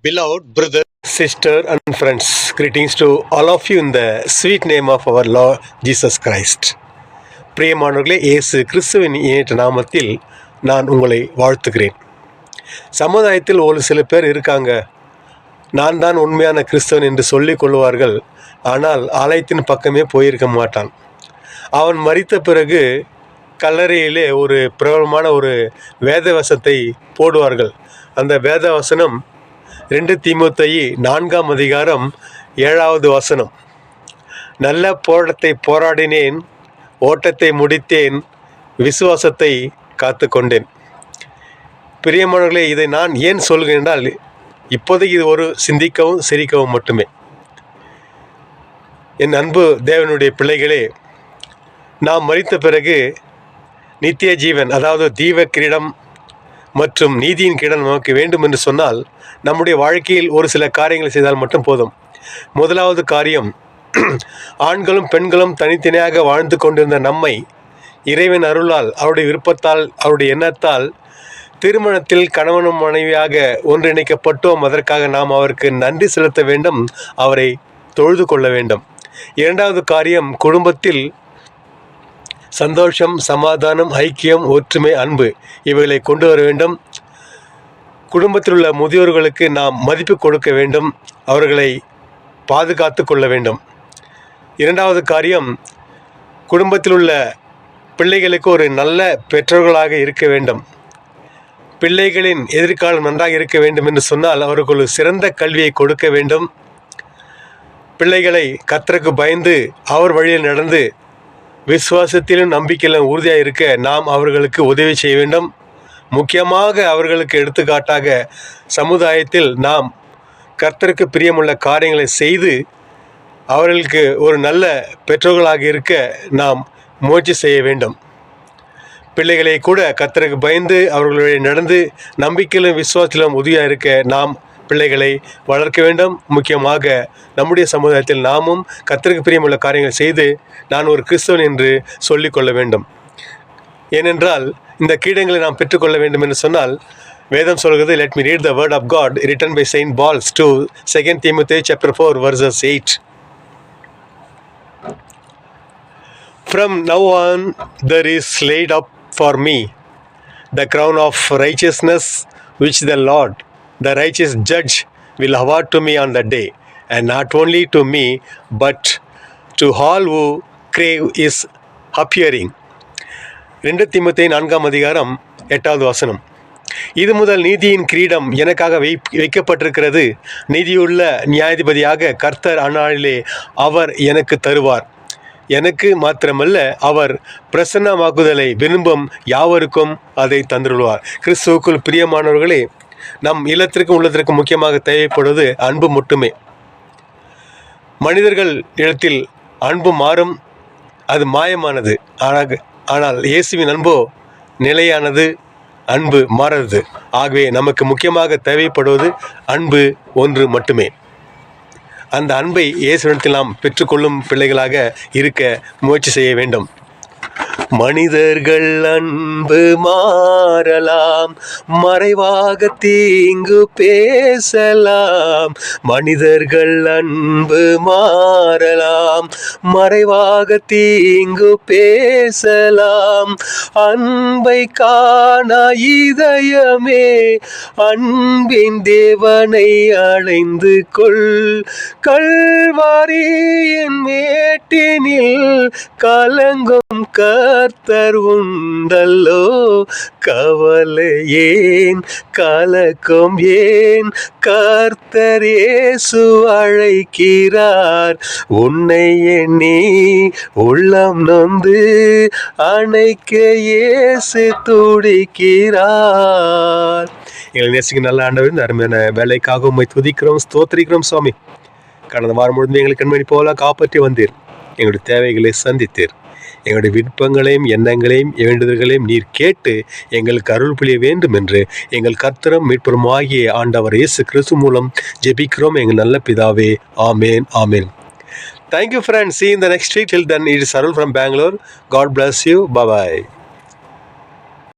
Beloved brother, sister, and friends, greetings to all of you in the sweet name of our Lord Jesus Christ. பிரியமானவர்களே, இயேசு கிறிஸ்துவின் இணையற்ற நாமத்தில் நான் உங்களை வாழ்த்துகிறேன். சமுதாயத்தில் ஒரு சில பேர் இருக்காங்க, நான் தான் உண்மையான கிறிஸ்தவன் என்று சொல்லிக் கொள்வார்கள். ஆனால் ஆலயத்தின் பக்கமே போயிருக்க மாட்டான். அவன் மரித்த பிறகு கல்லறையிலே ஒரு பிரபலமான ஒரு வேதவசத்தை போடுவார்கள். அந்த வேதவசனம் 2 தீமோத்தேயு 4ஆம் அதிகாரம் 7வது வசனம். நல்ல போராட்டத்தை போராடினேன், ஓட்டத்தை முடித்தேன், விசுவாசத்தை காத்து கொண்டேன். பிரியமானவர்களே, இதை நான் ஏன் சொல்கிறேன் என்றால், இப்போதைக்கு இது ஒரு சிந்திக்கவும் சிரிக்கவும் மட்டுமே. என் அன்பு தேவனுடைய பிள்ளைகளே, நாம் மரித்த பிறகு நித்திய ஜீவன், அதாவது தீவ கிரீடம் மற்றும் நீதியின் கிரீடம் நமக்கு வேண்டும் என்று சொன்னால், நம்முடைய வாழ்க்கையில் ஒரு சில காரியங்களை செய்தால் மட்டும் போதும். முதலாவது காரியம், ஆண்களும் பெண்களும் தனித்தனியாக வாழ்ந்து கொண்டிருந்த நம்மை இறைவன் அருளால், அவருடைய விருப்பத்தால், அவருடைய எண்ணத்தால் திருமணத்தில் கணவனும் மனைவியாக ஒன்றிணைக்கப்பட்டோம். அதற்காக நாம் அவருக்கு நன்றி செலுத்த வேண்டும், அவரை தொழுது கொள்ள வேண்டும். இரண்டாவது காரியம், குடும்பத்தில் சந்தோஷம், சமாதானம், ஐக்கியம், ஒற்றுமை, அன்பு இவைகளை கொண்டு வர வேண்டும். குடும்பத்தில் உள்ள முதியோர்களுக்கு நாம் மதிப்பு கொடுக்க வேண்டும், அவர்களை பாதுகாத்து கொள்ள வேண்டும். இரண்டாவது காரியம், குடும்பத்தில் உள்ள பிள்ளைகளுக்கு ஒரு நல்ல பெற்றோர்களாக இருக்க வேண்டும். பிள்ளைகளின் எதிர்காலம் நன்றாக இருக்க வேண்டும் என்று சொன்னால் அவர்களுக்கு ஒரு சிறந்த கல்வியை கொடுக்க வேண்டும். பிள்ளைகளை கர்த்தருக்கு பயந்து அவர் வழியில் நடந்து விசுவாசத்திலும் நம்பிக்கையிலும் உறுதியாக இருக்க நாம் அவர்களுக்கு உதவி செய்ய வேண்டும். முக்கியமாக அவர்களுக்கு எடுத்துக்காட்டாக சமுதாயத்தில் நாம் கர்த்தருக்கு பிரியமுள்ள காரியங்களை செய்து அவர்களுக்கு ஒரு நல்ல பெற்றோர்களாக இருக்க நாம் முயற்சி செய்ய வேண்டும். பிள்ளைகளை கூட கர்த்தருக்கு பயந்து அவர்களுடைய நடந்து நம்பிக்கையிலும் விசுவாசத்திலும் உதவியாக இருக்க நாம் பிள்ளைகளை வளர்க்க வேண்டும். முக்கியமாக நம்முடைய சமுதாயத்தில் நாமும் கர்த்தருக்கு பிரியமுள்ள காரியங்களை செய்து நான் ஒரு கிறிஸ்தவன் என்று சொல்லிக்கொள்ள வேண்டும். ஏனென்றால் இந்த கீடங்களை நாம் பெற்றுக்கொள்ள வேண்டும் என்று சொன்னால் வேதம் சொல்கிறது, let me read the word of God written by Saint Paul to 2 Timothy chapter 4 verses 8. From now on there is laid up for me the crown of righteousness, which the Lord, the righteous judge, will award to me on that day, and not only to me but to all who crave his appearing. 2 தீமோத்தேயு 4ஆம் அதிகாரம் 8வது வசனம். இது முதல் நீதியின் கிரீடம் எனக்காக வைக்கப்பட்டிருக்கிறது. நீதியுள்ள நியாயாதிபதியாக கர்த்தர் அந்நாளிலே அவர் எனக்கு தருவார். எனக்கு மாத்திரமல்ல, அவர் பிரசன்னமாக்குதலை விரும்பும் யாவருக்கும் அதை தந்துள்ளார். கிறிஸ்துவுக்குள் பிரியமானவர்களே, நம் இல்லத்திற்கும் உள்ளத்திற்கும் முக்கியமாக தேவைப்படுவது அன்பு மட்டுமே. மனிதர்கள் இடத்தில் அன்பு மாறும், அது மாயமானது. ஆனால் இயேசுவின் அன்போ நிலையானது, அன்பு மாறாதது. ஆகவே நமக்கு முக்கியமாக தேவைப்படுவது அன்பு ஒன்று மட்டுமே. அந்த அன்பை இயேசுவிடத்தில் நாம் பெற்றுக்கொள்ளும் பிள்ளைகளாக இருக்க முயற்சி செய்ய வேண்டும். மனிதர்கள் அன்பு மாறலாம், மறைவாக தீங்கு பேசலாம். மனிதர்கள் அன்பு மாறலாம், மறைவாக தீங்கு பேசலாம். அன்பை காண இதயமே அன்பின் தேவனை அழைந்து கொள். கல்வாரியின் மேட்டினில் கலங்கும் கர்த்தர் உண்டல்லோ. கவலை ஏன், கலக்கம் ஏன், கர்த்தர் இயேசு அழைக்கிறார். உன்னை எண்ணி உள்ளம் நொந்து அணைக்க இயேசு துடிக்கிறார். எங்களை நேசிக்க நல்ல ஆண்டவர், இந்த அருமையான வேலைக்காக உம்மை துதிக்கிறோம், ஸ்தோத்திரிக்கிறோம் சுவாமி. கடந்த வாரம் முழுவதும் எங்களுக்கு கண்மணி போல காப்பாற்றி வந்தீர். எங்களுடைய தேவைகளை சந்தித்தீர். எங்களுடைய விருப்பங்களையும் எண்ணங்களையும் வேண்டுதல்களையும் நீர் கேட்டு எங்களுக்கு அருள் புரிய வேண்டும் என்று எங்கள் கர்த்தரும் மீட்பரும் ஆகிய ஆண்டவர் இயேசு கிறிஸ்து மூலம் ஜெபிக்கிறோம் எங்கள் நல்ல பிதாவே. ஆமேன், ஆமேன். Thank you friends. See you in the next week. Till then, it is Arul from Bangalore. God bless you. Bye bye.